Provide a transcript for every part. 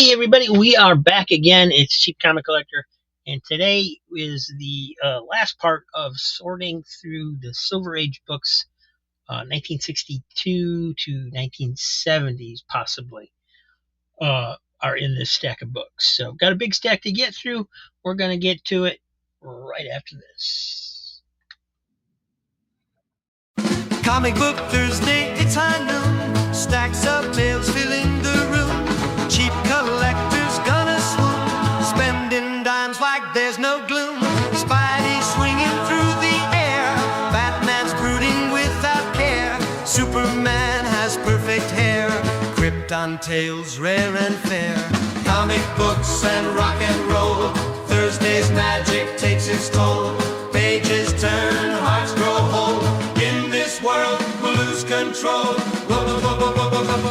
Hey everybody, we are back again. It's Cheap Comic Collector, and today is the last part of sorting through the Silver Age books, 1962 to 1970s possibly, are in this stack of books. So got a big stack to get through. We're going to get to it right after this. Comic Book Thursday, it's high noon. Stacks of mails filling the room. Cheap collectors gonna swoon, spending dimes like there's no gloom. Spidey swinging through the air, Batman's brooding without care. Superman has perfect hair, Krypton tales rare and fair. Comic books and rock and roll, Thursday's magic takes its toll. Pages turn, hearts grow whole. In this world we'll lose control.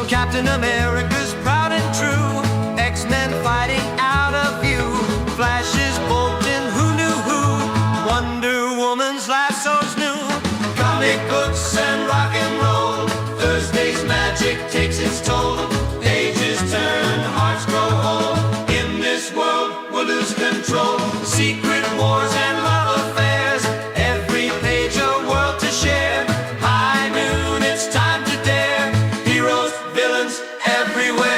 Captain America's proud and true, X-Men fighting out of view. Flash is bolting, who knew who? Wonder Woman's lasso's new. Comic books and rock and roll, Thursday's magic takes its toll. Pages turn, hearts grow whole. In this world we'll lose control. Secret wars and love affairs, every page a world to share. High noon, it's time to dare. Heroes, villains, everywhere.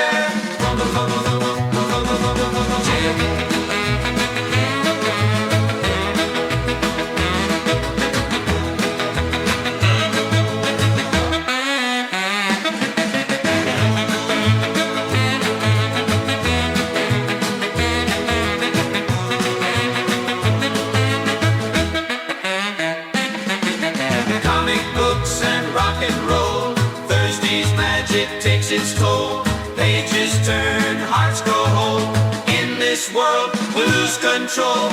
Comic books and rock and roll, Thursday's magic takes its toll. Pages turn, hearts grow whole. In this world we lose control.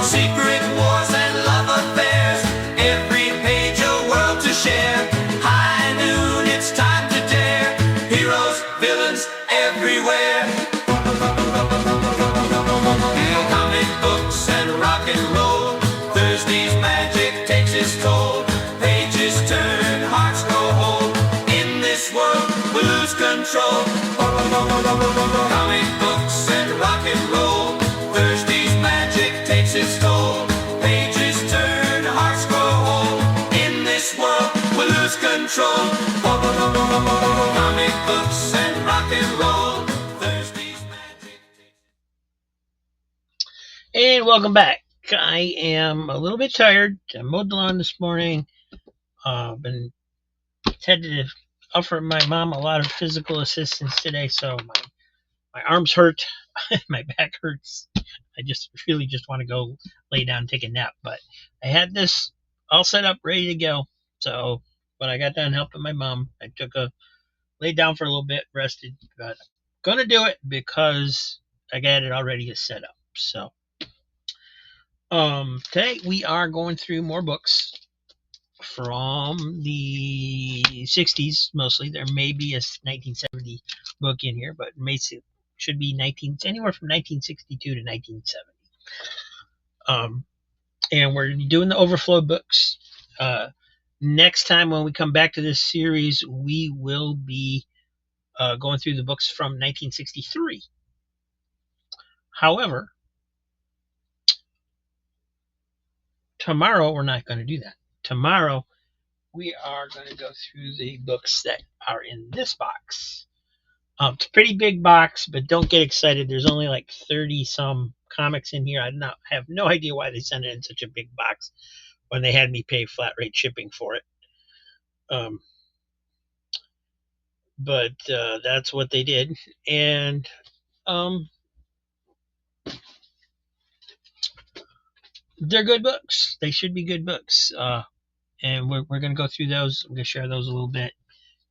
Secret wars and love affairs, every page a world to share. High noon, it's time to dare. Heroes, villains, everywhere. Comic books and rock and roll, Thursday's magic takes its toll. Pages turn, hearts grow whole. In this world we lose control. Comic books and rock and roll, Thursday's magic takes its toll. Pages turn, hearts grow whole. In this world we lose control. Comic books and rock and roll, Thursday's magic takes. And welcome back. I am a little bit tired. I mowed the lawn this morning. Been had to offer my mom a lot of physical assistance today, so my arms hurt, my back hurts. I really just want to go lay down and take a nap. But I had this all set up, ready to go. So when I got done helping my mom, I laid down for a little bit, rested. But I'm gonna do it because I got it already set up. So today we are going through more books from the 60s mostly. There may be a 1970 book in here, but should be anywhere from 1962 to 1970. And we're doing the overflow books. Next time when we come back to this series, we will be going through the books from 1963. However, tomorrow we're not going to do that. Tomorrow we are going to go through the books that are in this box. It's a pretty big box, but don't get excited. There's only like 30 some comics in here. I have no idea why they sent it in such a big box when they had me pay flat rate shipping for it. But that's what they did. And they're good books. They should be good books. And we're going to go through those. I'm going to share those a little bit.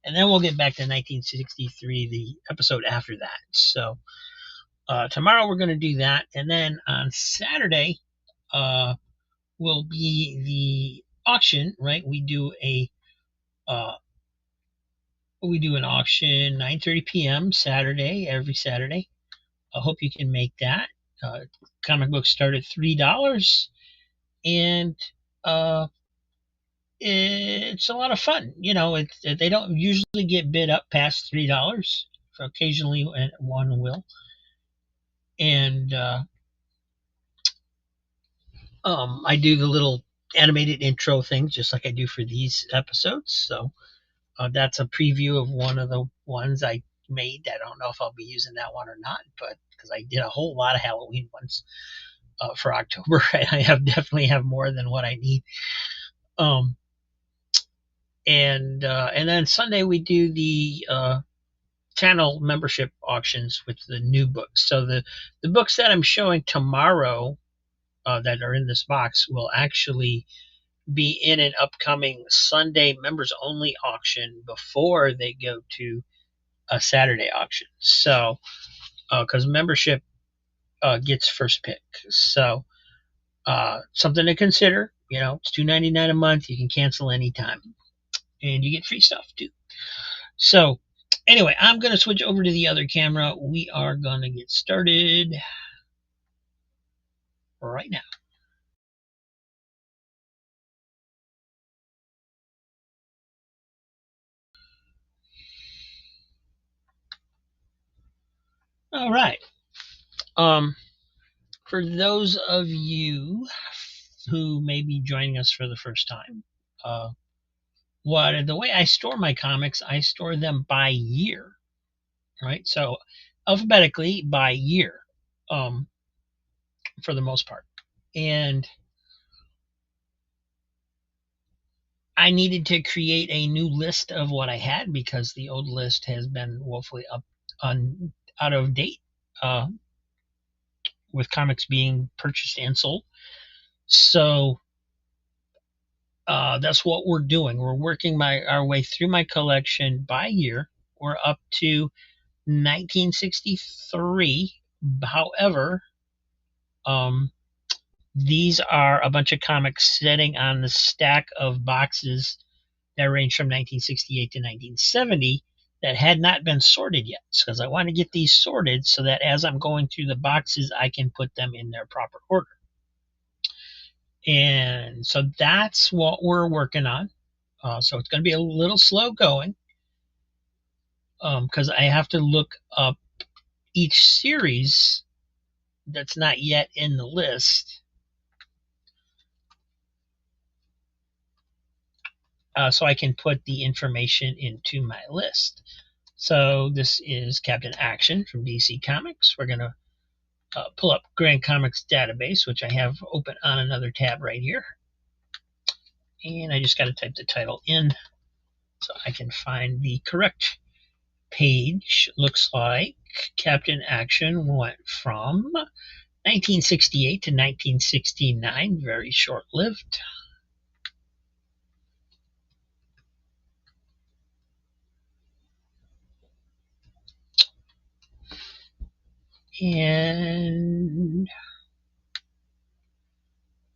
And then we'll get back to 1963, the episode after that. So tomorrow we're going to do that. And then on Saturday will be the auction, right? We do an auction 9:30 p.m. Saturday, every Saturday. I hope you can make that. Comic books start at $3. And it's a lot of fun. You know, they don't usually get bid up past $3 occasionally one will. And I do the little animated intro things just like I do for these episodes. So that's a preview of one of the ones I made. I don't know if I'll be using that one or not, but because I did a whole lot of Halloween ones for October, I definitely have more than what I need. Um, and then Sunday we do the channel membership auctions with the new books. So the books that I'm showing tomorrow that are in this box will actually be in an upcoming Sunday members only auction before they go to a Saturday auction. So because membership gets first pick. So something to consider. You know, it's $2.99 a month. You can cancel anytime, and you get free stuff too. So anyway, I'm going to switch over to the other camera. We are going to get started right now. All right. For those of you who may be joining us for the first time, the way I store my comics, I store them by year, right? So alphabetically by year, for the most part. And I needed to create a new list of what I had because the old list has been woefully out of date, with comics being purchased and sold. So that's what we're doing. We're working our way through my collection by year. We're up to 1963. However, these are a bunch of comics sitting on the stack of boxes that range from 1968 to 1970 that had not been sorted yet. Because I want to get these sorted so that as I'm going through the boxes, I can put them in their proper order. And so that's what we're working on. So it's going to be a little slow going because I have to look up each series that's not yet in the list, so I can put the information into my list. So this is Captain Action from DC Comics. We're going to pull up Grand Comics Database, which I have open on another tab right here. And I just got to type the title in so I can find the correct page. Looks like Captain Action went from 1968 to 1969, very short-lived. And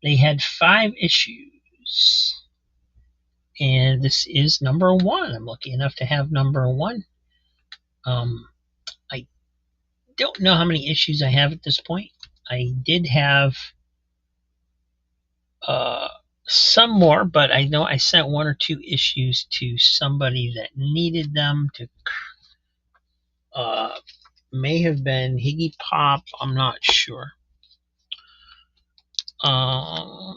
they had 5 issues. And this is number 1. I'm lucky enough to have number 1. I don't know how many issues I have at this point. I did have some more, but I know I sent 1 or 2 issues to somebody that needed them to. May have been Higgy Pop. I'm not sure.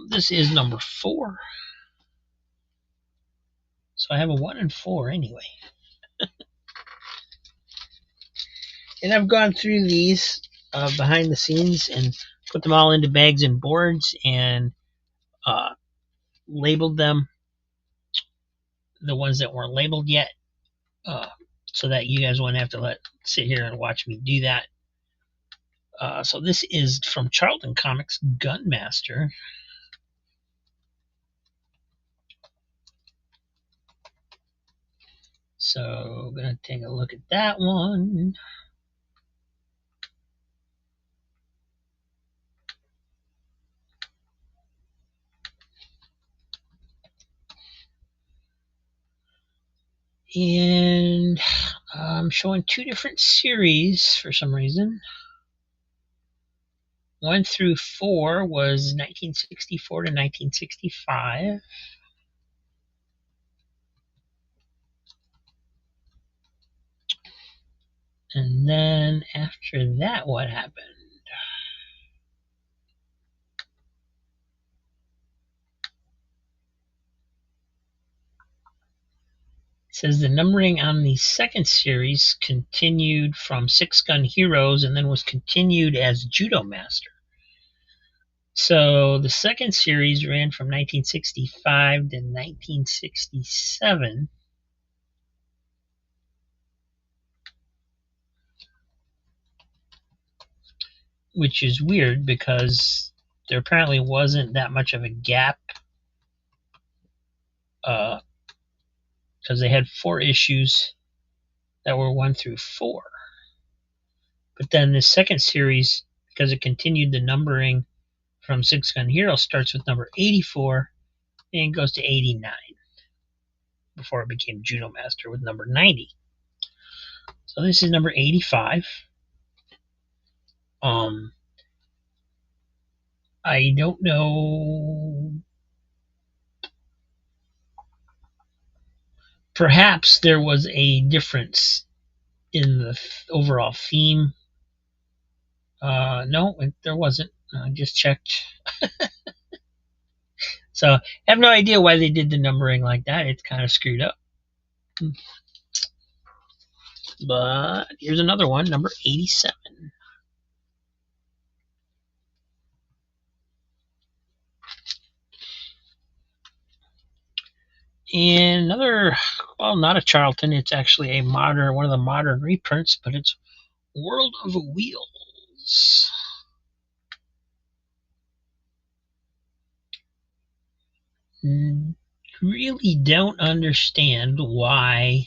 This is number 4. So I have a 1 and 4 anyway. And I've gone through these behind the scenes and put them all into bags and boards and labeled them, the ones that weren't labeled yet, so that you guys wouldn't have to sit here and watch me do that. So this is from Charlton Comics, Gunmaster. So I'm going to take a look at that one. And I'm showing 2 different series for some reason. 1 through 4 was 1964 to 1965. And then after that, what happened? It says the numbering on the second series continued from Six Gun Heroes and then was continued as Judo Master. So the second series ran from 1965 to 1967. Which is weird because there apparently wasn't that much of a gap because they had 4 issues that were 1 through 4. But then the second series, because it continued the numbering from Six Gun Hero, starts with number 84 and goes to 89 before it became Judo Master with number 90. So this is number 85. I don't know. Perhaps there was a difference in the overall theme. No, there wasn't. I just checked. So I have no idea why they did the numbering like that. It's kind of screwed up. But here's another one, number 87. And another, well, not a Charlton. It's actually a modern, one of the modern reprints, but it's World of Wheels. Really don't understand why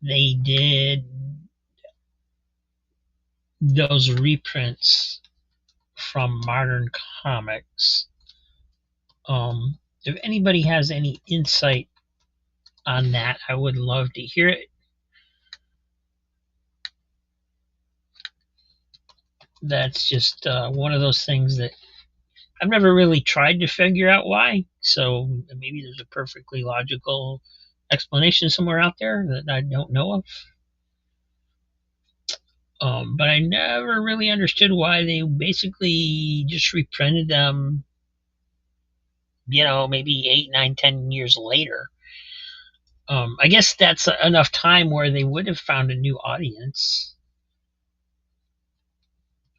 they did those reprints from modern comics. If anybody has any insight on that, I would love to hear it. That's just one of those things that I've never really tried to figure out why. So maybe there's a perfectly logical explanation somewhere out there that I don't know of. But I never really understood why they basically just reprinted them, maybe 8, 9, 10 years later. I guess that's enough time where they would have found a new audience.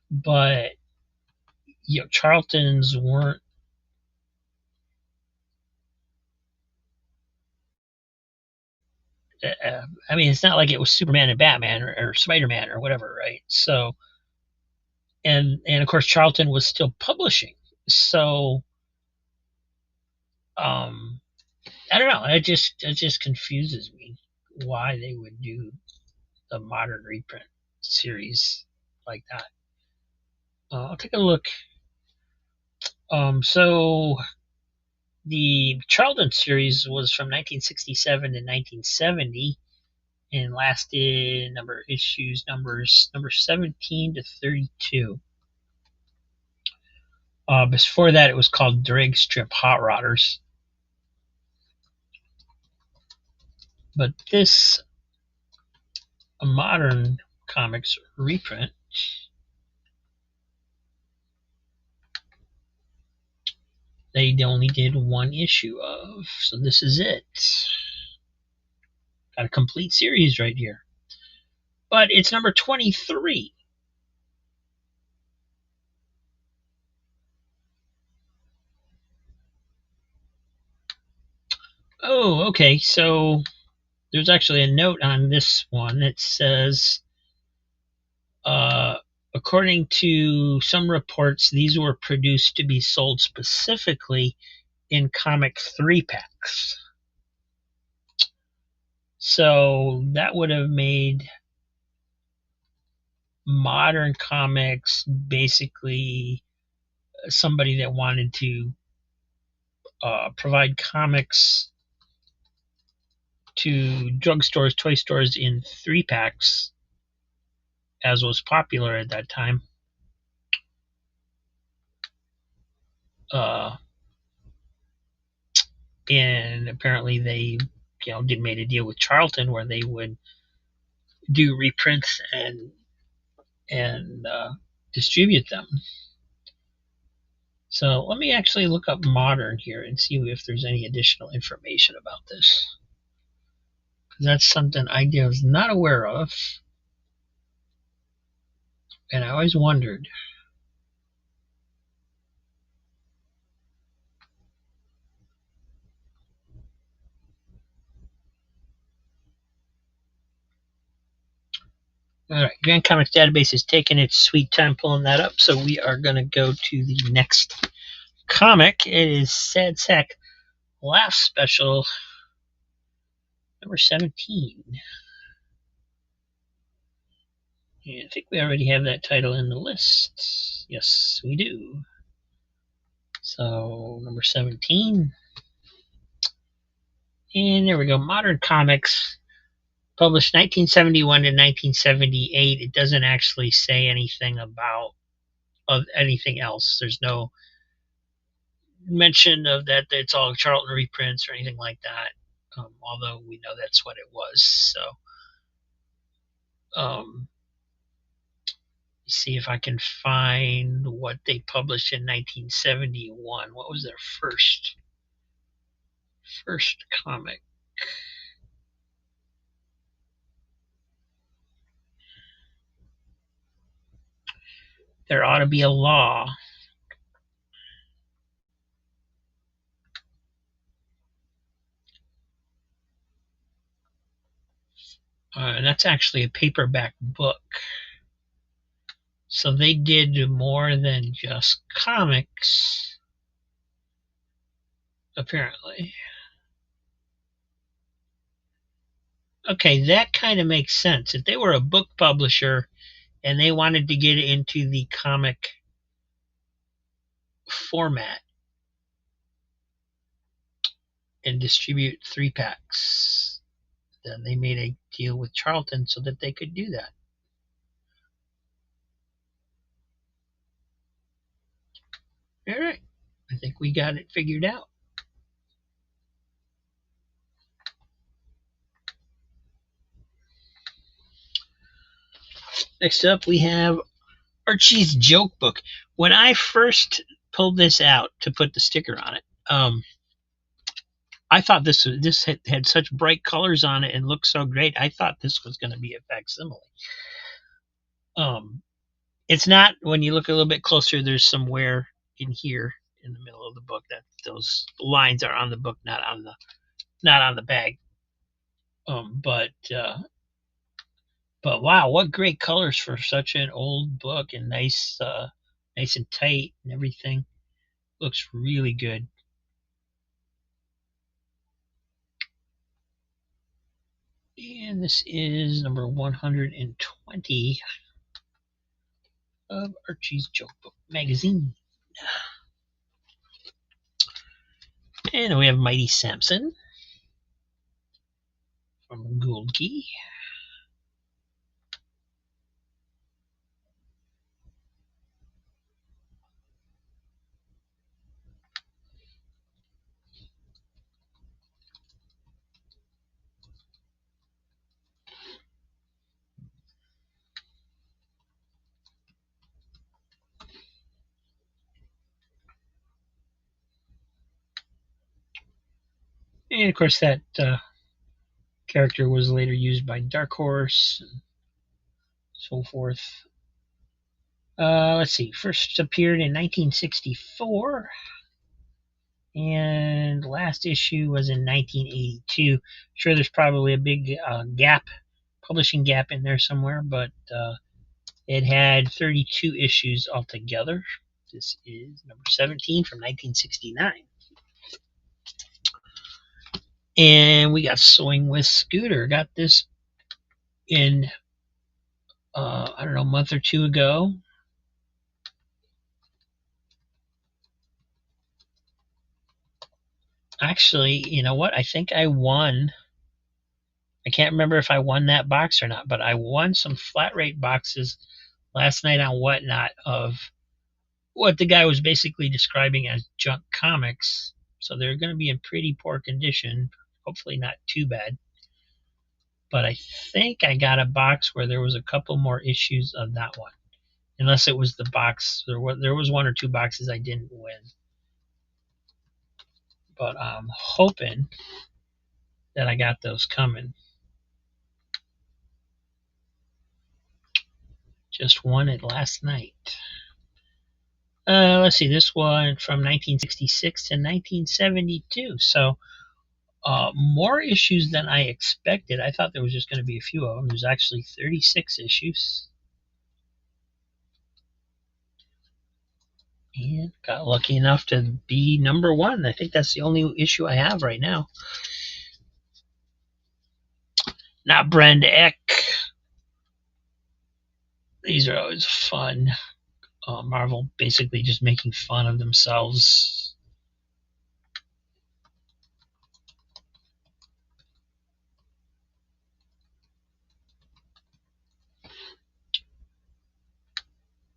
But, Charltons weren't. I mean, it's not like it was Superman and Batman or Spider-Man or whatever, right? So, and of course, Charlton was still publishing. So, I don't know. It just confuses me why they would do the modern reprint series like that. I'll take a look. So the Charlton series was from 1967 to 1970 and lasted numbers 17 to 32. Before that, it was called Drag Strip Hot Rodders. But this a modern comics reprint they only did 1 issue of. So this is it. Got a complete series right here. But it's number 23. Oh, okay. So there's actually a note on this one that says, according to some reports, these were produced to be sold specifically in comic 3-packs. So that would have made modern comics basically somebody that wanted to provide comics to drugstores, toy stores in 3-packs, as was popular at that time. And apparently they, made a deal with Charlton where they would do reprints and distribute them. So let me actually look up modern here and see if there's any additional information about this. Because that's something I was not aware of. And I always wondered. All right, Grand Comics Database is taking its sweet time pulling that up, so we are going to go to the next comic. It is Sad Sack Laugh Special number 17. And I think we already have that title in the list. Yes, we do. So, number 17. And there we go. Modern Comics, published 1971 to 1978. It doesn't actually say anything about anything else. There's no mention of that it's all Charlton reprints or anything like that. Although we know that's what it was. So, see if I can find what they published in 1971. What was their first comic? There Ought to Be a Law. And that's actually a paperback book. So they did more than just comics, apparently. Okay, that kind of makes sense. If they were a book publisher and they wanted to get into the comic format and distribute 3-packs, then they made a deal with Charlton so that they could do that. All right. I think we got it figured out. Next up, we have Archie's Joke Book. When I first pulled this out to put the sticker on it, I thought this had such bright colors on it and looked so great. I thought this was going to be a facsimile. It's not. When you look a little bit closer, there's some wear in here in the middle of the book. That those lines are on the book, not on the bag. But wow, what great colors for such an old book, and nice and tight and everything. Looks really good. And this is number 120 of Archie's Joke Book magazine. And we have Mighty Samson from Gouldkey. And of course, that character was later used by Dark Horse and so forth. Let's see. First appeared in 1964, and last issue was in 1982. Sure, there's probably a big publishing gap in there somewhere, but it had 32 issues altogether. This is number 17 from 1969. And we got Sewing with Scooter. Got this in, I don't know, a month or two ago. Actually, you know what? I think I won. I can't remember if I won that box or not, but I won some flat rate boxes last night on Whatnot of what the guy was basically describing as junk comics. So they're going to be in pretty poor condition. Hopefully not too bad. but I think I got a box where there was a couple more issues of that one. Unless it was the box, there was one or two boxes I didn't win. But I'm hoping that I got those coming. Just won it last night. Let's see, this one from 1966 to 1972. So more issues than I expected. I thought there was just going to be a few of them. There's actually 36 issues. And got lucky enough to be number one. I think that's the only issue I have right now. Not Brand Eck. These are always fun. Marvel basically just making fun of themselves.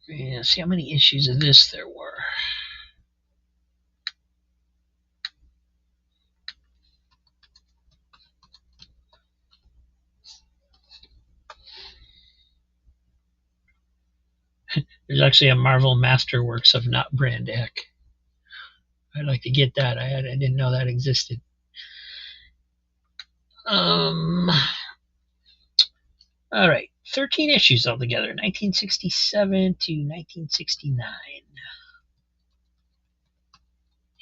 Yeah, see how many issues of this there were. There's actually a Marvel Masterworks of Not Brand Eck. I'd like to get that. I didn't know that existed. All right, 13 issues altogether, 1967 to 1969.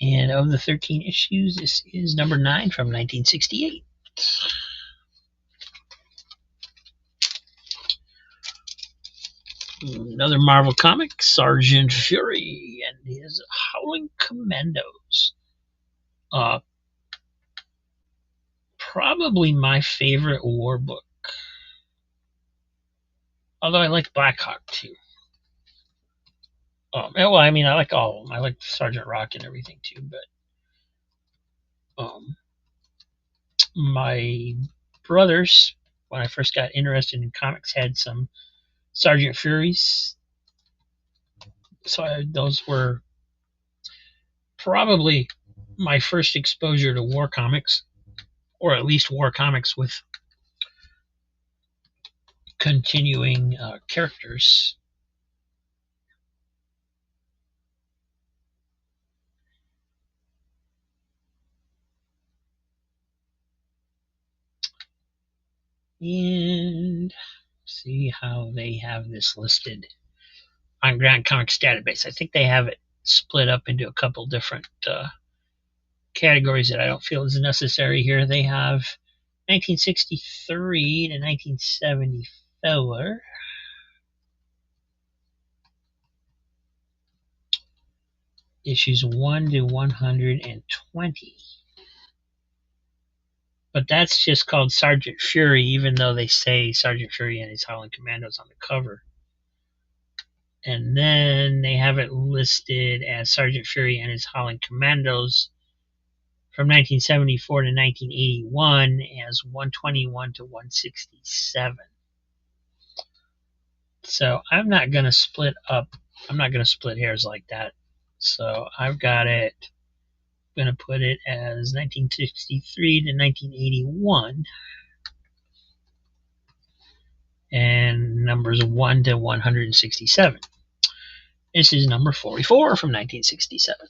And of the 13 issues, this is number 9 from 1968. Another Marvel comic, Sergeant Fury and his Howling Commandos. Probably my favorite war book. Although I like Blackhawk too. Well, I mean, I like all of them. I like Sergeant Rock and everything too. But my brothers, when I first got interested in comics, had some Sergeant Furies. So those were probably my first exposure to war comics, or at least war comics with continuing characters. And see how they have this listed on Grand Comics database. I think they have it split up into a couple different categories that I don't feel is necessary here. They have 1963 to 1974. Issues 1 to 120. But that's just called Sergeant Fury, even though they say Sergeant Fury and his Howling Commandos on the cover. And then they have it listed as Sergeant Fury and his Howling Commandos from 1974 to 1981 as 121 to 167. So I'm not going to split hairs like that. So I've got it, I'm going to put it as 1963 to 1981. And numbers 1 to 167. This is number 44 from 1967.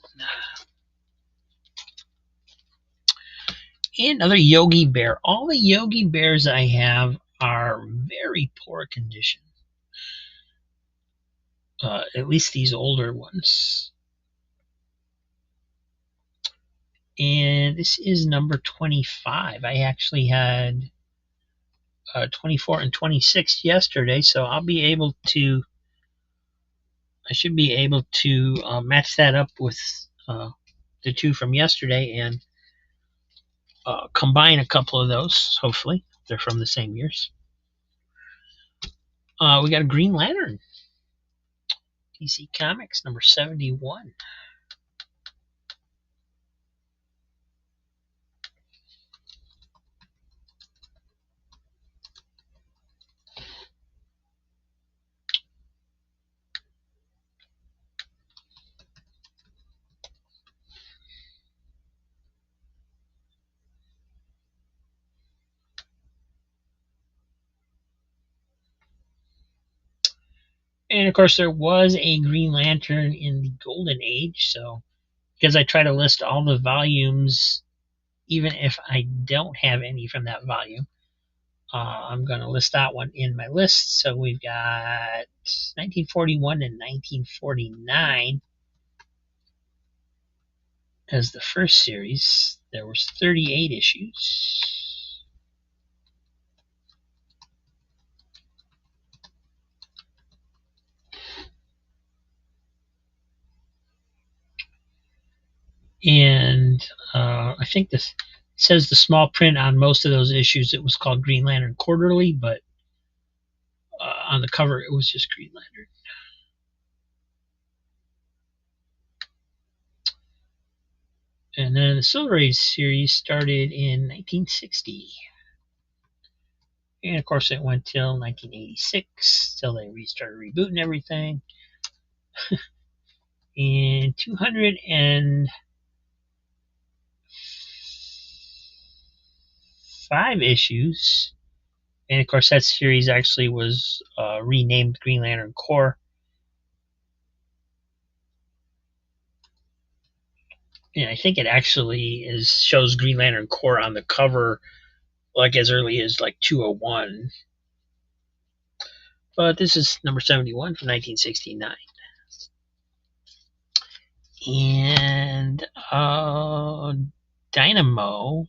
And another Yogi Bear. All the Yogi Bears I have are very poor condition. At least these older ones. And this is number 25. I actually had 24 and 26 yesterday, so I should be able to match that up with the two from yesterday and combine a couple of those, hopefully. They're from the same years. We got a Green Lantern. DC Comics, number 71. And of course, there was a Green Lantern in the Golden Age. So, because I try to list all the volumes, even if I don't have any from that volume, I'm going to list that one in my list. So we've got 1941 and 1949 as the first series. There was 38 issues. And I think this says the small print on most of those issues, it was called Green Lantern Quarterly, but on the cover it was just Green Lantern. And then the Silver Age series started in 1960. And of course, it went till 1986, till they restarted rebooting everything. And 205 issues. And of course, that series actually was renamed Green Lantern Corps. And I think it actually shows Green Lantern Corps on the cover, like as early as like 201. But this is number 71 from 1969. And Dynamo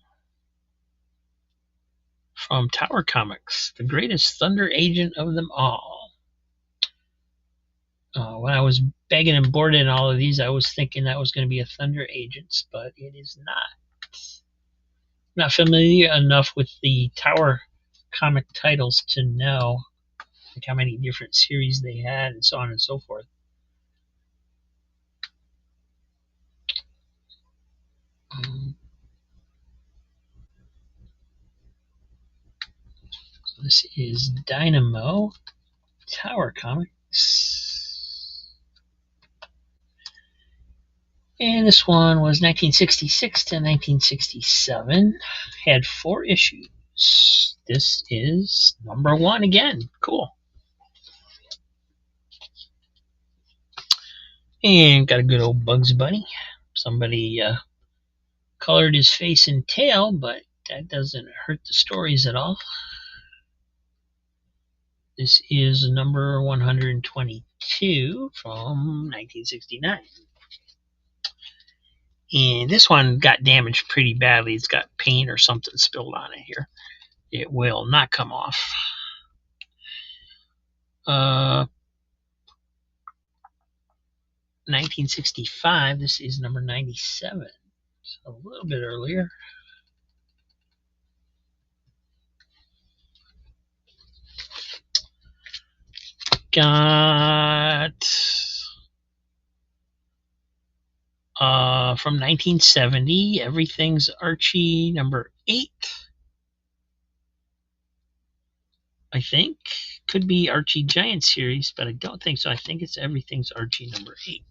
from Tower Comics, the greatest Thunder agent of them all. When I was begging and boarding all of these, I was thinking that was going to be a Thunder Agents, but it is not. I'm not familiar enough with the Tower comic titles to know like how many different series they had and so on and so forth. So this is Dynamo Tower Comics. And this one was 1966 to 1967. Had 4 issues. This is number 1 again. Cool. And got a good old Bugs Bunny. Somebody colored his face and tail, but that doesn't hurt the stories at all. This is number 122 from 1969. And this one got damaged pretty badly. It's got paint or something spilled on it here. It will not come off. 1965. This is number 97. So a little bit earlier. Got from 1970, Everything's Archie number 8. I think could be Archie Giant series, but I don't think so. I think it's Everything's Archie number 8.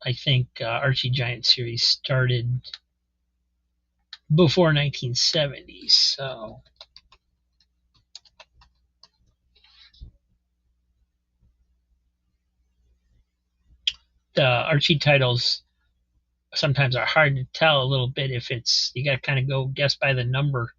I think Archie Giant series started before 1970, so the Archie titles sometimes are hard to tell a little bit if it's you got to kind of go guess by the number.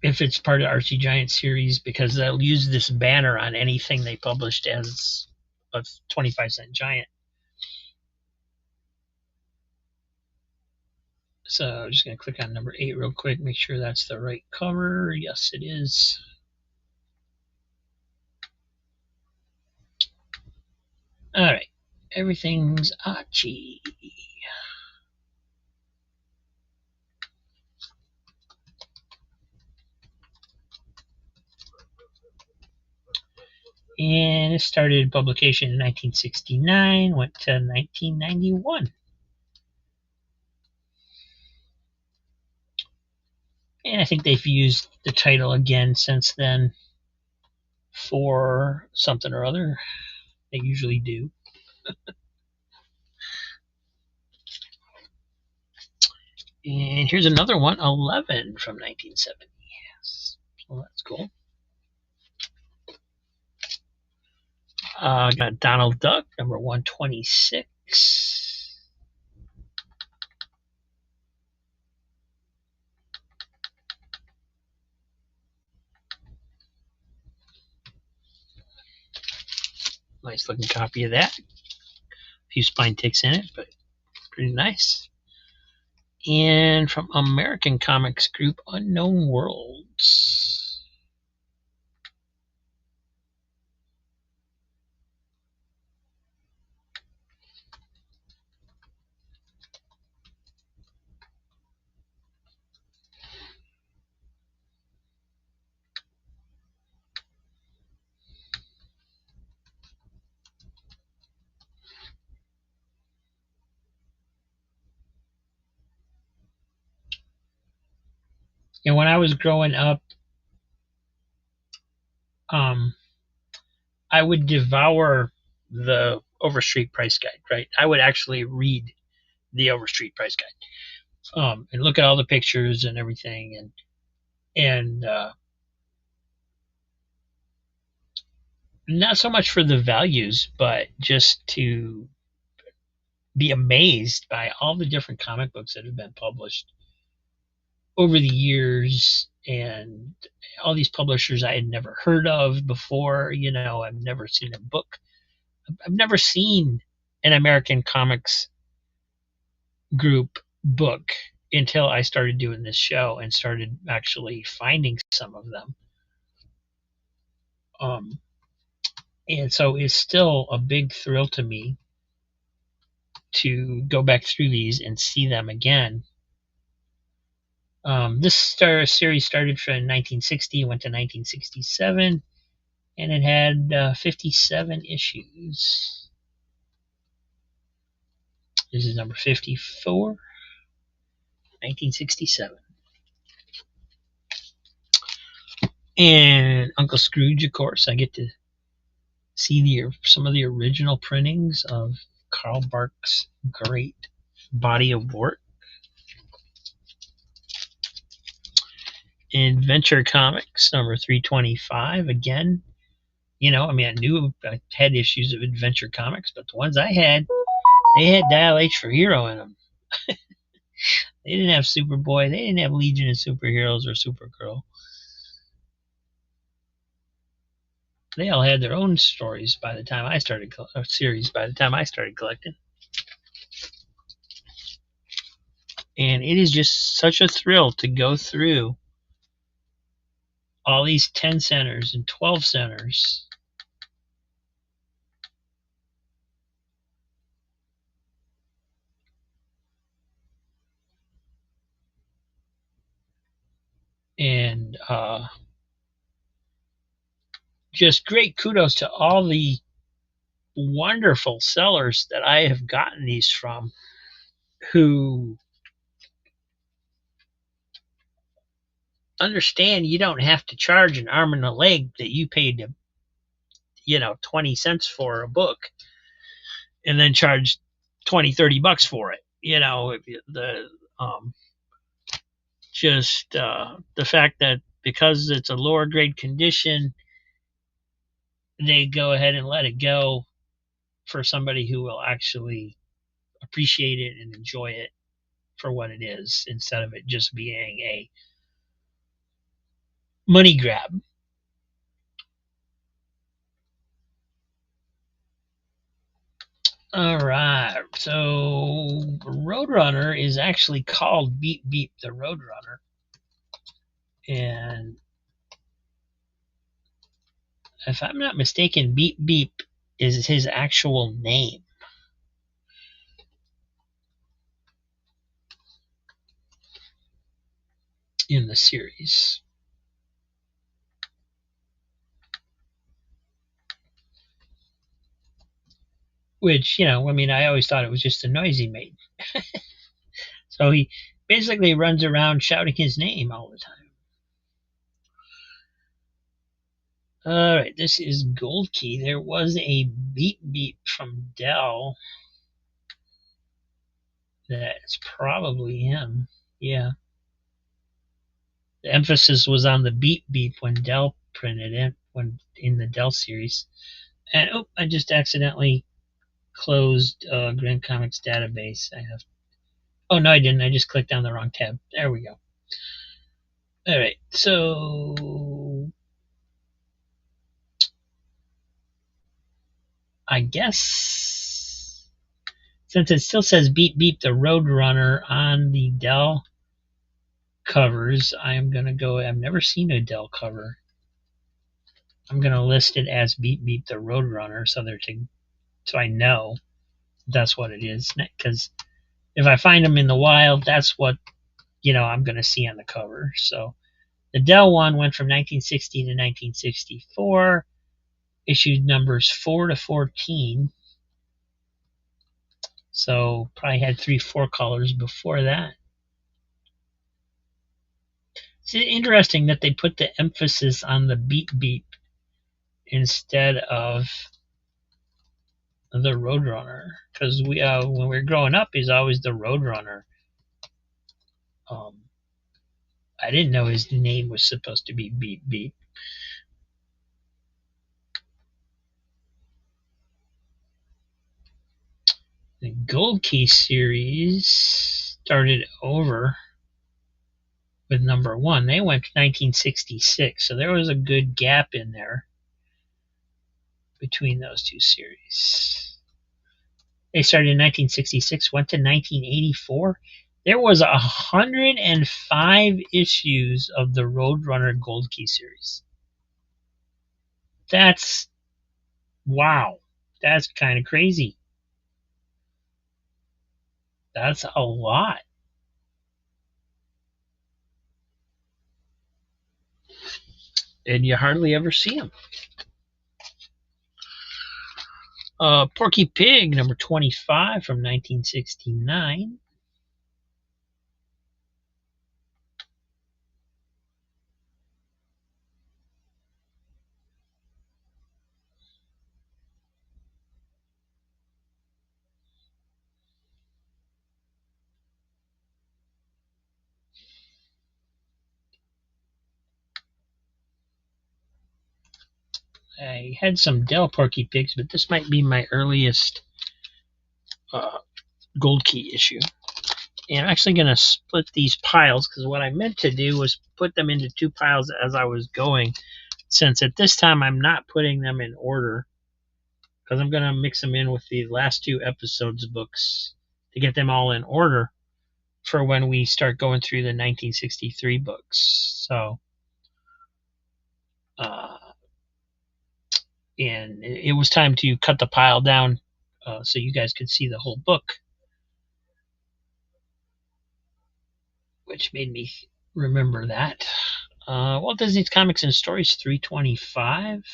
If it's part of Archie Giant series, because they'll use this banner on anything they published as a 25-cent giant. So I'm just going to click on number 8 real quick, make sure that's the right cover. Yes, it is. All right, Everything's Archie. And it started publication in 1969, went to 1991. And I think they've used the title again since then for something or other. They usually do. And here's another one, 11 from 1970. So that's cool. Got Donald Duck, number 126. Nice looking copy of that. A few spine ticks in it, but pretty nice. And from American Comics Group, Unknown Worlds. And when I was growing up, I would devour the Overstreet Price Guide, right? I would actually read the Overstreet Price Guide, and look at all the pictures and everything, and not so much for the values, but just to be amazed by all the different comic books that have been published over the years, and all these publishers I had never heard of before. I've never seen a book. I've never seen an American Comics Group book until I started doing this show and started actually finding some of them. And so it's still a big thrill to me to go back through these and see them again. This series started from 1960, went to 1967, and it had 57 issues. This is number 54, 1967. And Uncle Scrooge, of course, I get to see some of the original printings of Carl Barks' great body of work. Adventure Comics, number 325. Again, I knew I had issues of Adventure Comics, but the ones I had, they had Dial H for Hero in them. They didn't have Superboy. They didn't have Legion of Superheroes or Supergirl. They all had their own stories by the time I started, series by the time I started collecting. And it is just such a thrill to go through all these 10 centers and 12 centers. And just great kudos to all the wonderful sellers that I have gotten these from, who understand you don't have to charge an arm and a leg that you paid 20 cents for a book and then charge 20-30 bucks for it. The fact that because it's a lower grade condition, they go ahead and let it go for somebody who will actually appreciate it and enjoy it for what it is, instead of it just being a money grab. All right, so Roadrunner is actually called Beep Beep the Roadrunner, and if I'm not mistaken, Beep Beep is his actual name. In the series. Which, I always thought it was just a noise he made. So he basically runs around shouting his name all the time. All right, this is Gold Key. There was a Beep Beep from Dell. That's probably him. Yeah. The emphasis was on the beep beep when Dell printed it, when in the Dell series. And oh, I just accidentally closed Grand Comics database. I have. Oh no, I didn't. I just clicked on the wrong tab. There we go. All right. So I guess since it still says beep beep the Roadrunner on the Dell covers, I'm gonna go. I've never seen a Dell cover. I'm gonna list it as beep beep the Roadrunner, so I know that's what it is. Because if I find them in the wild, that's what I'm gonna see on the cover. So the Dell one went from 1960 to 1964, issued numbers 4 to 14. So probably had 3-4 colors before that. It's interesting that they put the emphasis on the beep beep instead of the Roadrunner, because when we were growing up, he's always the Roadrunner. Um, I didn't know his name was supposed to be Beep Beep. The Gold Key series started over with number 1. They went to 1966, so there was a good gap in there between those two series. They started in 1966, went to 1984. There was 105 issues of the Roadrunner Gold Key series. That's wow. That's kind of crazy. That's a lot. And you hardly ever see them. Porky Pig, number 25 from 1969. I had some Dell Porky Pigs, but this might be my earliest uh, Gold Key issue. And I'm actually going to split these piles because what I meant to do was put them into 2 piles as I was going, since at this time I'm not putting them in order because I'm going to mix them in with the last 2 episodes books to get them all in order for when we start going through the 1963 books. So, and it was time to cut the pile down so you guys could see the whole book, which made me remember that. Walt Disney's Comics and Stories 325,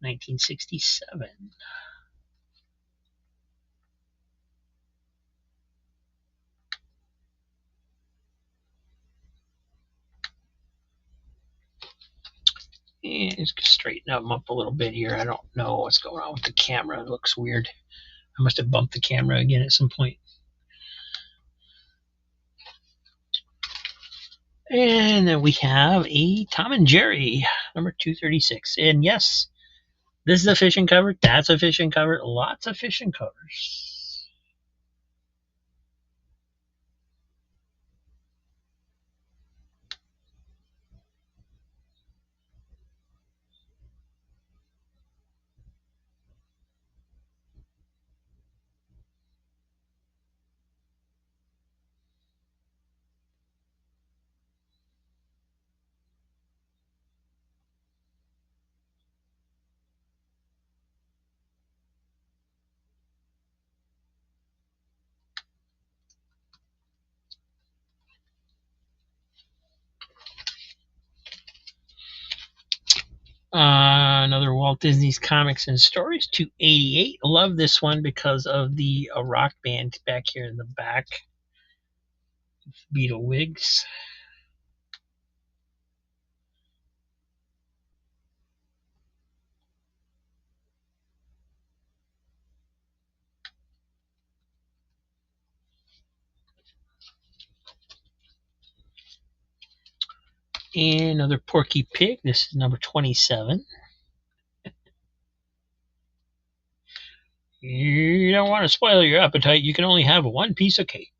1967. And just straighten them up a little bit here. I don't know what's going on with the camera. It looks weird. I must have bumped the camera again at some point. And then we have a Tom and Jerry, number 236. And yes, this is a fishing cover. That's a fishing cover. Lots of fishing covers. Another Walt Disney's Comics and Stories, 288. Love this one because of the rock band back here in the back. Beetle wigs. And another Porky Pig. This is number 27. You don't want to spoil your appetite. You can only have one piece of cake.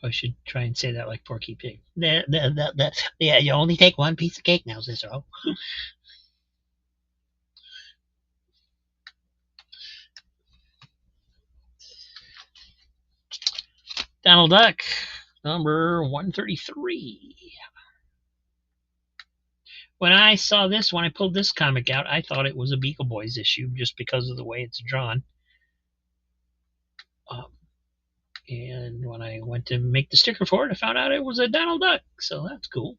I should try and say that like Porky Pig. Yeah, you only take one piece of cake now, Cicero. Donald Duck, number 133. When I saw this, when I pulled this comic out, I thought it was a Beagle Boys issue just because of the way it's drawn. And when I went to make the sticker for it, I found out it was a Donald Duck, so that's cool.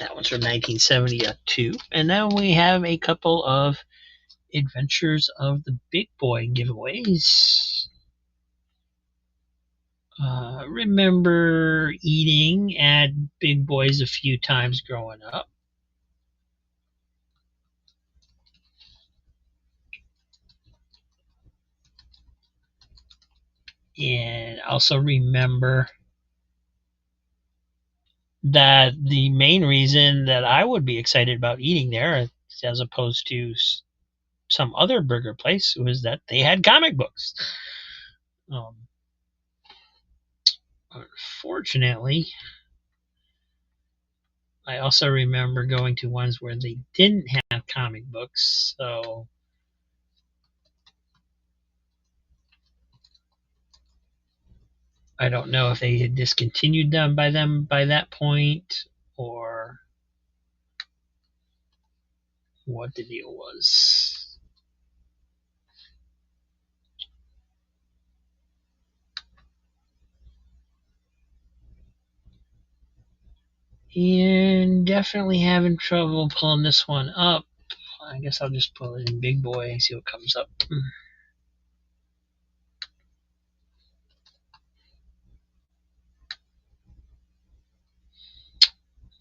That one's from 1972. And then we have a couple of Adventures of the Big Boy giveaways. Remember eating at Big Boys a few times growing up. And also remember that the main reason that I would be excited about eating there, as opposed to some other burger place, was that they had comic books. Unfortunately, I also remember going to ones where they didn't have comic books, so I don't know if they had discontinued them by that point, or what the deal was. And definitely having trouble pulling this one up. I guess I'll just pull it in Big Boy and see what comes up.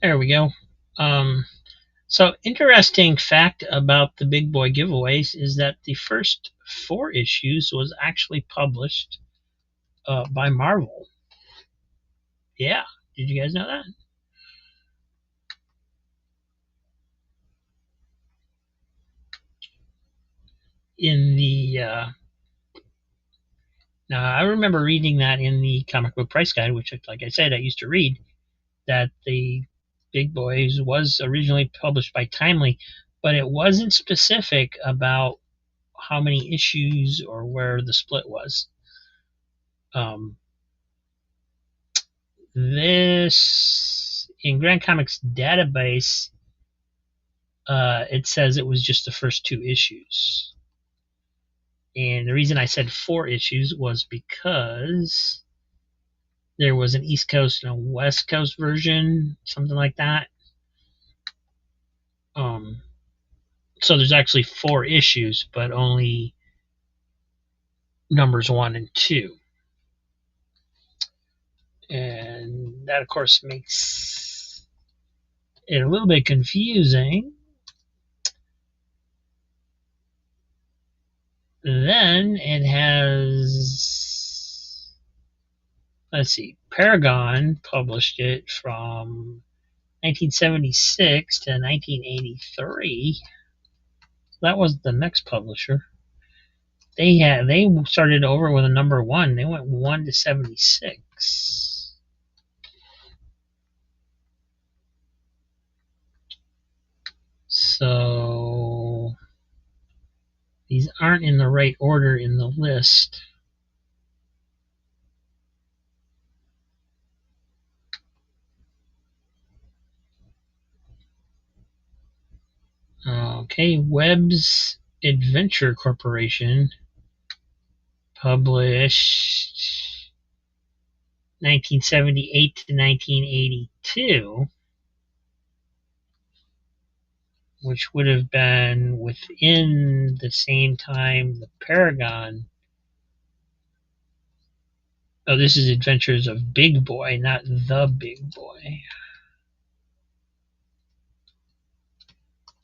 There we go. So interesting fact about the Big Boy giveaways is that the first 4 issues was actually published by Marvel. Yeah, did you guys know that? In the now, I remember reading that in the comic book price guide, which, like I said, I used to read, that the Big Boys was originally published by Timely, but it wasn't specific about how many issues or where the split was. This, in Grand Comics database, it says it was just the first 2 issues. And the reason I said 4 issues was because there was an East Coast and a West Coast version, something like that. So there's actually 4 issues, but only numbers 1 and 2. And that, of course, makes it a little bit confusing. Then it has, let's see, Paragon published it from 1976 to 1983. That was the next publisher. They started over with a number 1. They went 1 to 76. So these aren't in the right order in the list. Okay, Webb's Adventure Corporation published 1978 to 1982, which would have been within the same time the Paragon. Oh, this is Adventures of Big Boy, not the Big Boy.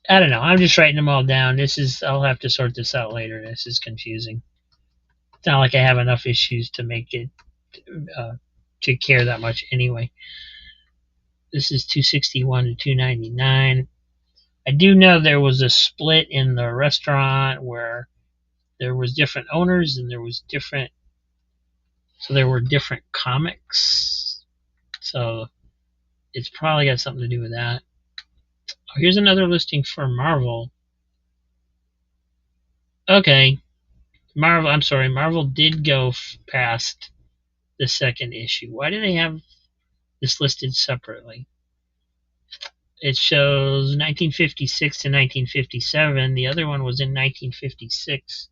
I don't know. I'm just writing them all down. I'll have to sort this out later. This is confusing. It's not like I have enough issues to make it uh, to care that much anyway. This is 261 to 299. I do know there was a split in the restaurant where there was different owners and there were different comics. So it's probably got something to do with that. Oh, here's another listing for Marvel. Okay, Marvel did go past the second issue. Why do they have this listed separately? It shows 1956 to 1957. The other one was in 1956.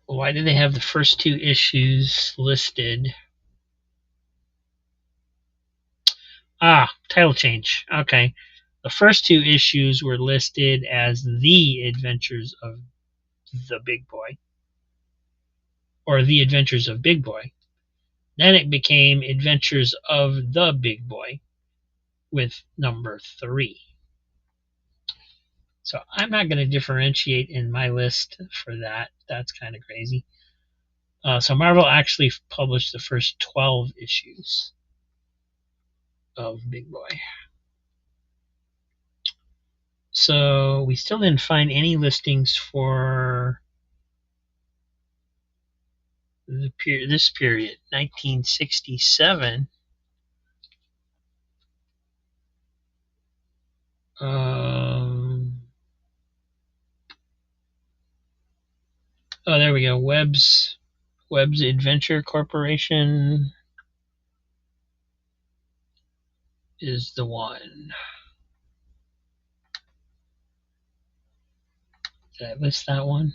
Why do they have the first two issues listed? Title change. Okay. The first two issues were listed as The Adventures of the Big Boy, or The Adventures of Big Boy. Then it became Adventures of the Big Boy with number 3. So I'm not going to differentiate in my list for that. That's kind of crazy. So Marvel actually published the first 12 issues of Big Boy. So we still didn't find any listings for this period, 1967. There we go. Webb's Adventure Corporation is the one. Did I list that one?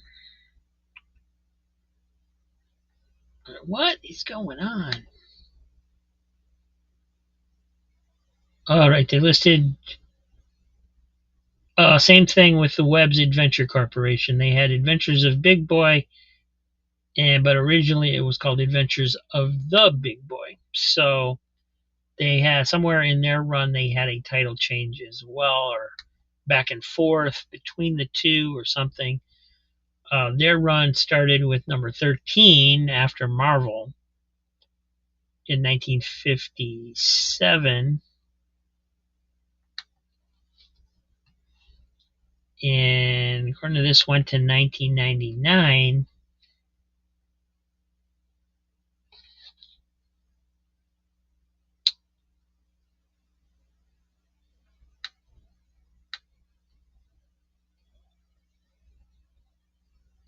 What is going on? All right, they listed. Same thing with the Webb's Adventure Corporation. They had Adventures of Big Boy, but originally it was called Adventures of the Big Boy. So they had somewhere in their run they had a title change as well, or back and forth between the two or something. Their run started with number 13 after Marvel in 1957. And according to this, went to 1999.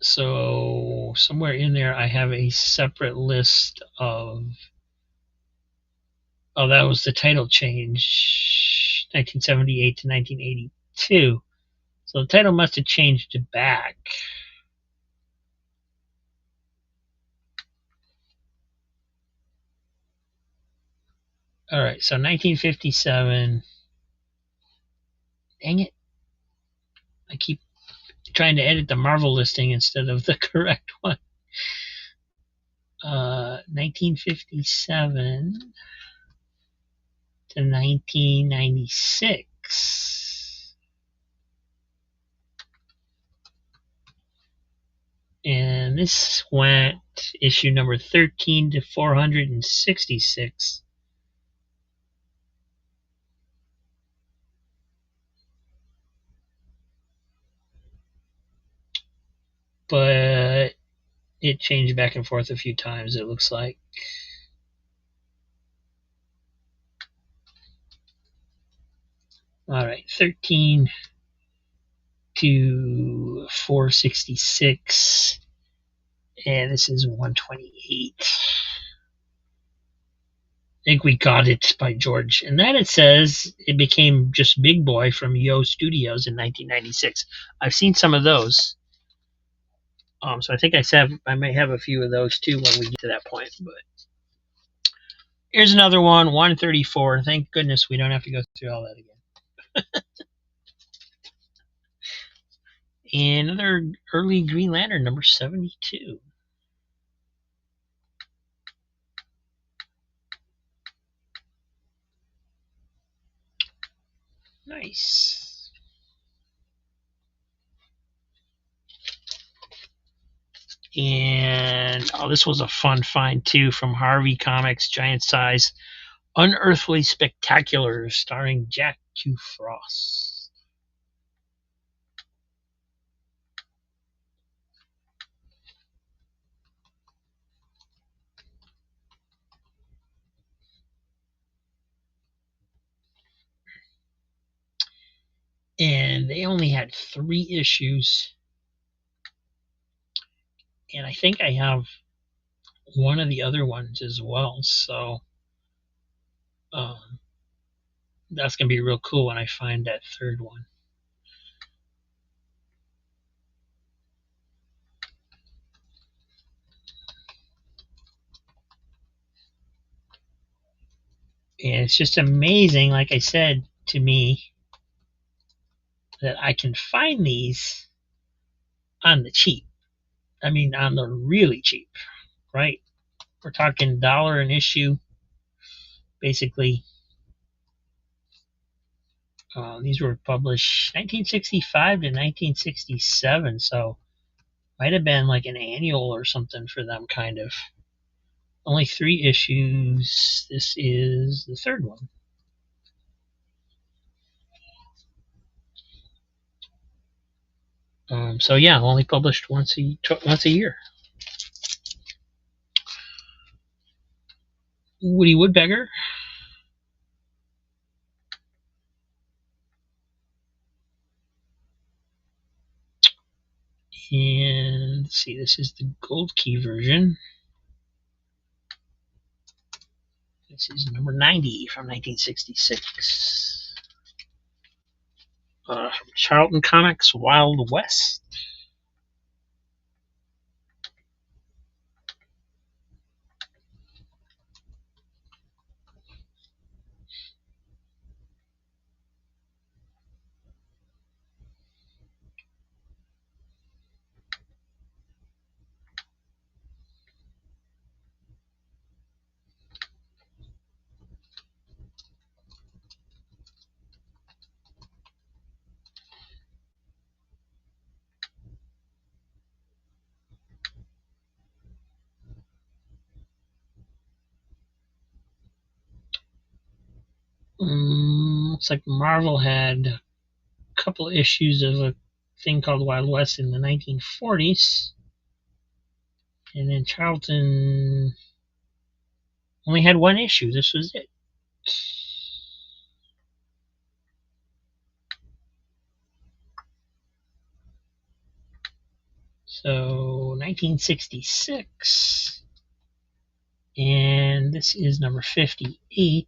So somewhere in there, I have a separate list of. Oh, that was the title change, 1978 to 1982. So the title must have changed back. All right, so 1957. Dang it. I keep trying to edit the Marvel listing instead of the correct one. 1957 to 1996. And this went issue number 13 to 466. But it changed back and forth a few times, it looks like. All right, 13 to 466. And this is 128. I think We Got It by George. And then it says it became just Big Boy from Yo Studios in 1996. I've seen some of those. So I think I may have a few of those too when we get to that point. But here's another one, 134. Thank goodness we don't have to go through all that again. And another early Green Lantern, number 72. Nice. And this was a fun find too from Harvey Comics, giant size, Unearthly Spectaculars, starring Jack Q. Frost. And they only had 3 issues. And I think I have one of the other ones as well. So that's going to be real cool when I find that third one. And it's just amazing, like I said, to me, that I can find these on the cheap. I mean, on the really cheap, right? We're talking $1 an issue, basically. These were published 1965 to 1967, so might have been like an annual or something for them, kind of. Only 3 issues. This is the third one. So yeah, only published once a year. Woody Woodpecker. And let's see, this is the Gold Key version. This is number 90 from 1966. Charlton Comics, Wild West. Looks like Marvel had a couple issues of a thing called Wild West in the 1940s. And then Charlton only had 1 issue. This was it. So 1966. And this is number 58.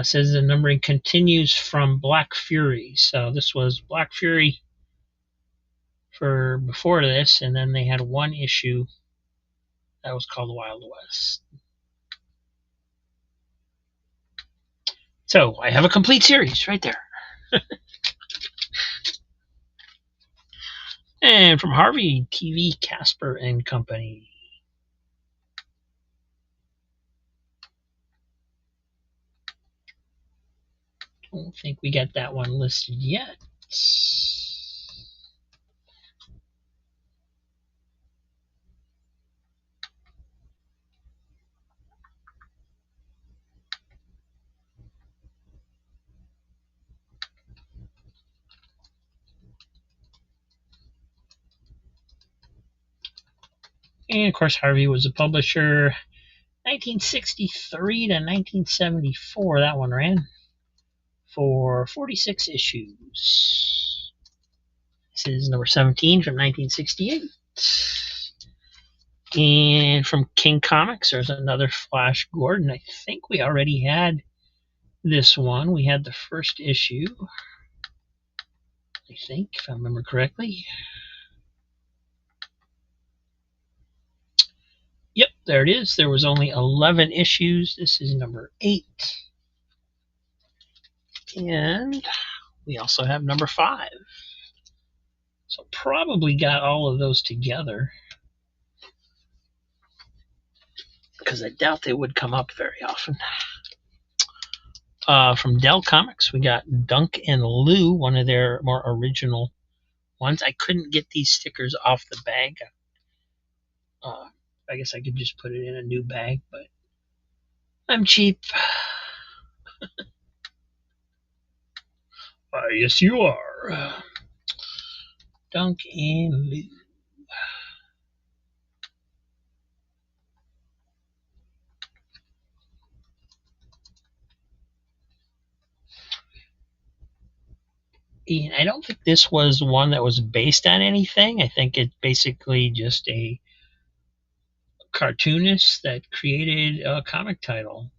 Says the numbering continues from Black Fury. So this was Black Fury for before this, and then they had 1 issue that was called Wild West. So I have a complete series right there. And from Harvey TV, Casper and Company. Don't think we got that one listed yet. And of course, Harvey was a publisher. 1963 to 1974, that one ran for 46 issues. This is number 17 from 1968. And from King Comics, there's another Flash Gordon. I think we already had this one. We had the first issue, I think, if I remember correctly. Yep, there it is. There was only 11 issues. This is number 8. And we also have number 5. So probably got all of those together, because I doubt they would come up very often. From Dell Comics, we got Dunk and Lou, one of their more original ones. I couldn't get these stickers off the bag. I guess I could just put it in a new bag, but I'm cheap. Yes, you are. Dunk and Lou. And I don't think this was one that was based on anything. I think it's basically just a cartoonist that created a comic title.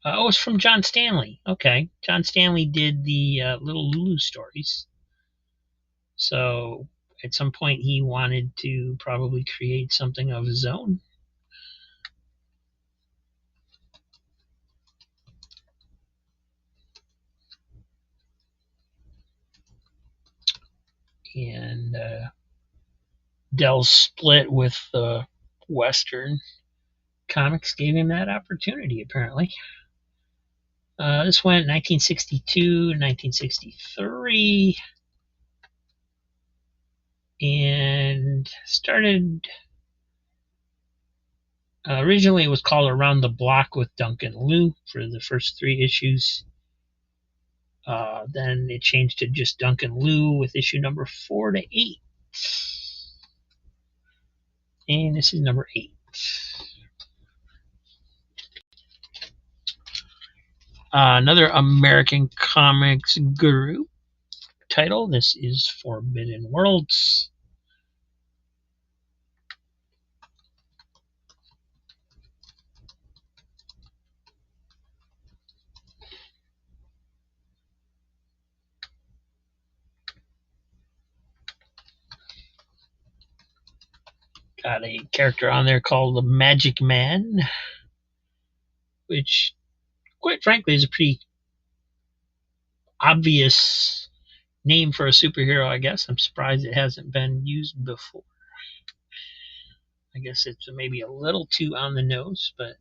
Oh, it's from John Stanley. Okay. John Stanley did the Little Lulu stories. So at some point he wanted to probably create something of his own. And Dell's split with Western Comics gave him that opportunity, apparently. This went 1962 and 1963. And started originally it was called Around the Block with Duncan Lou for the first 3 issues. Then it changed to just Duncan Lou with issue number 4 to 8. And this is number 8. Another American Comics Guru title. This is Forbidden Worlds. Got a character on there called the Magic Man, which, quite frankly, is a pretty obvious name for a superhero, I guess. I'm surprised it hasn't been used before. I guess it's maybe a little too on the nose, but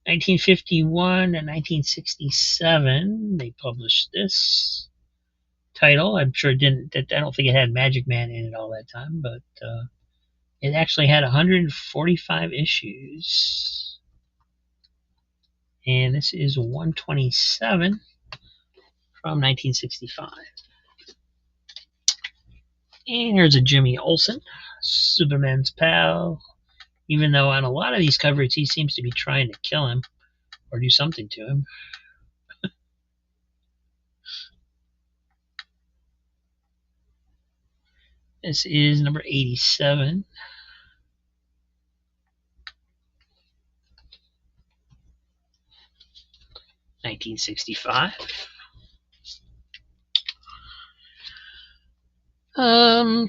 1951 and 1967, they published this title. I'm sure it didn't. I don't think it had Magic Man in it all that time, but it actually had 145 issues. And this is 127 from 1965. And here's a Jimmy Olsen, Superman's pal. Even though on a lot of these covers he seems to be trying to kill him or do something to him. This is number 87. $1965.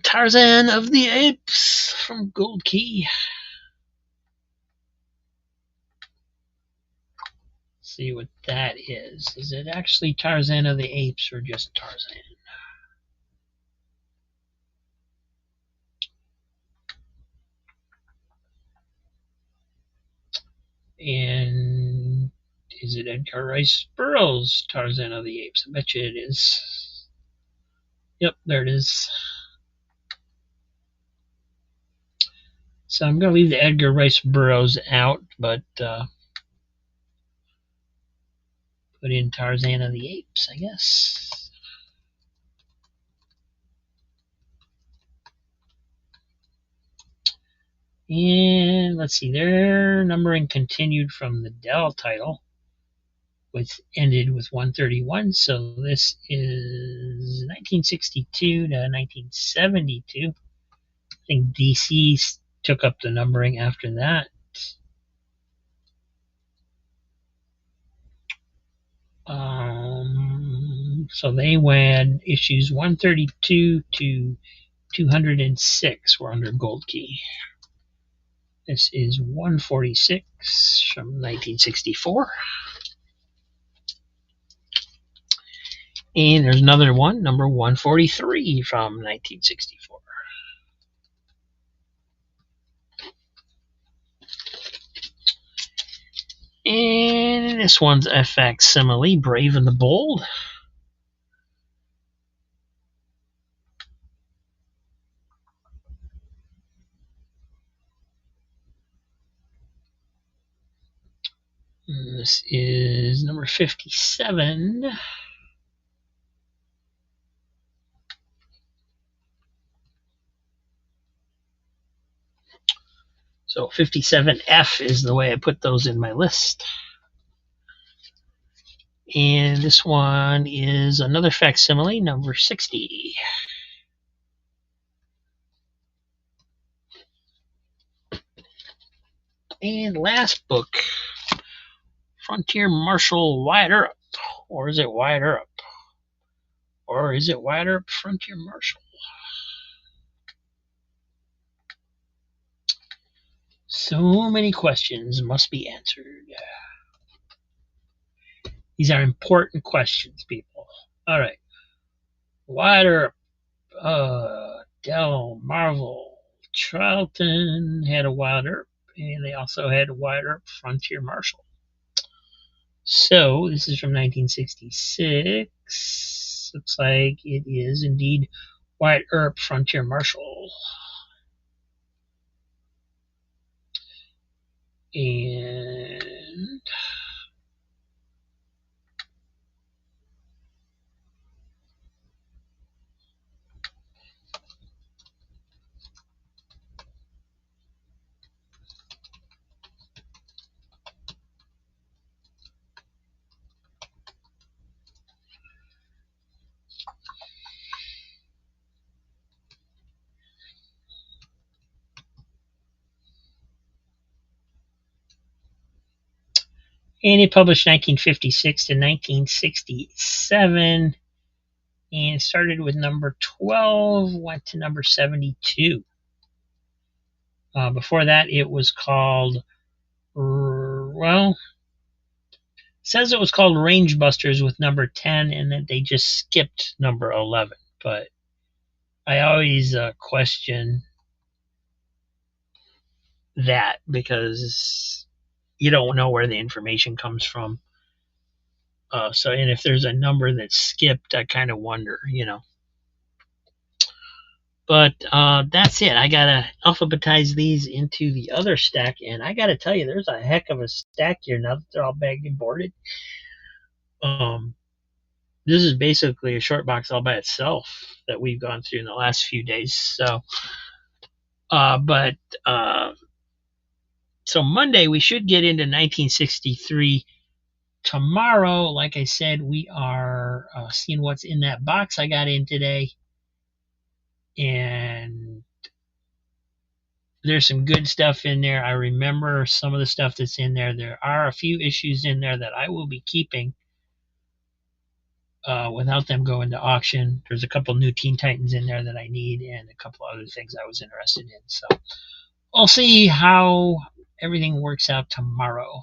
Tarzan of the Apes from Gold Key. See what that is. Is it actually Tarzan of the Apes or just Tarzan? And is it Edgar Rice Burroughs' Tarzan of the Apes? I bet you it is. Yep, there it is. So I'm going to leave the Edgar Rice Burroughs out, but put in Tarzan of the Apes, I guess. And let's see, their numbering continued from the Dell title, which ended with 131. So this is 1962 to 1972. I think DC took up the numbering after that. So they went issues 132 to 206 were under Gold Key. This is 146 from 1964. And there's another one, number 143 from 1964. And this one's a facsimile, Brave and the Bold. And this is number 57. So 57F is the way I put those in my list. And this one is another facsimile, number 60. And last book, Frontier Marshal Wyatt Earp. Or is it Wyatt Earp? Or is it Wyatt Earp Frontier Marshal? So many questions must be answered. These are important questions, people. All right. Wyatt Earp, Dell, Marvel, Charlton had a Wyatt Earp, and they also had a Wyatt Earp Frontier Marshal. So this is from 1966. Looks like it is indeed Wyatt Earp Frontier Marshal. And it published 1956 to 1967, and started with number 12, went to number 72. Before that, it was called, well, it says it was called Range Busters with number 10, and then they just skipped number 11. But I always question that because you don't know where the information comes from. And if there's a number that's skipped, I kind of wonder, But that's it. I gotta alphabetize these into the other stack, and I gotta tell you, there's a heck of a stack here now that they're all bagged and boarded. This is basically a short box all by itself that we've gone through in the last few days. So, so Monday we should get into 1963. Tomorrow, like I said, we are seeing what's in that box I got in today. And there's some good stuff in there. I remember some of the stuff that's in there. There are a few issues in there that I will be keeping without them going to auction. There's a couple new Teen Titans in there that I need, and a couple other things I was interested in. So we'll see how everything works out tomorrow.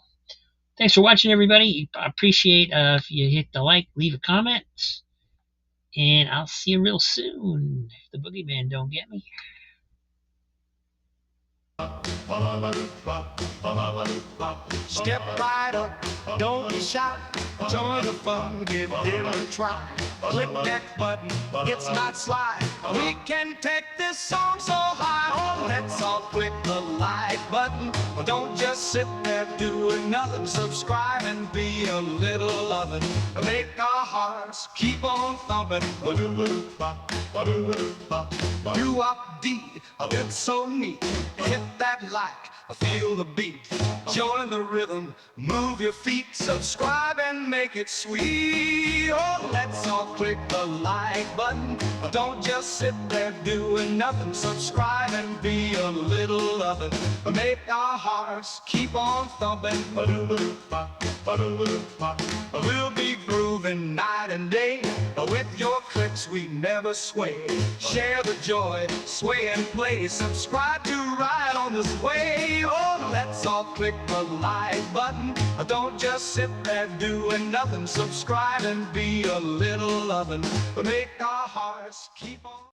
Thanks for watching, everybody. I appreciate if you hit the like, leave a comment, and I'll see you real soon if the boogeyman don't get me. Step right up, don't be shy. Join the fun, give it a try. Click that button, it's not slide. We can take this song so high. Oh, let's all click the like button. Don't just sit there doing nothing. Subscribe and be a little loving. Make our hearts keep on thumping. Do up D, it's so neat. Hit that like, feel the beat. Join the rhythm, move your feet. Subscribe and make it sweet. Oh, let's all click the like button. Don't just sit there doing nothing. Subscribe and be a little loving. Make our hearts keep on thumping. We'll be grooving night and day. With your clicks we never sway. Share the joy, sway and play. Subscribe to ride on this way. Oh, let's all click the like button. Don't just sit there doing nothing. Subscribe and be a little loving. Make our hearts keep on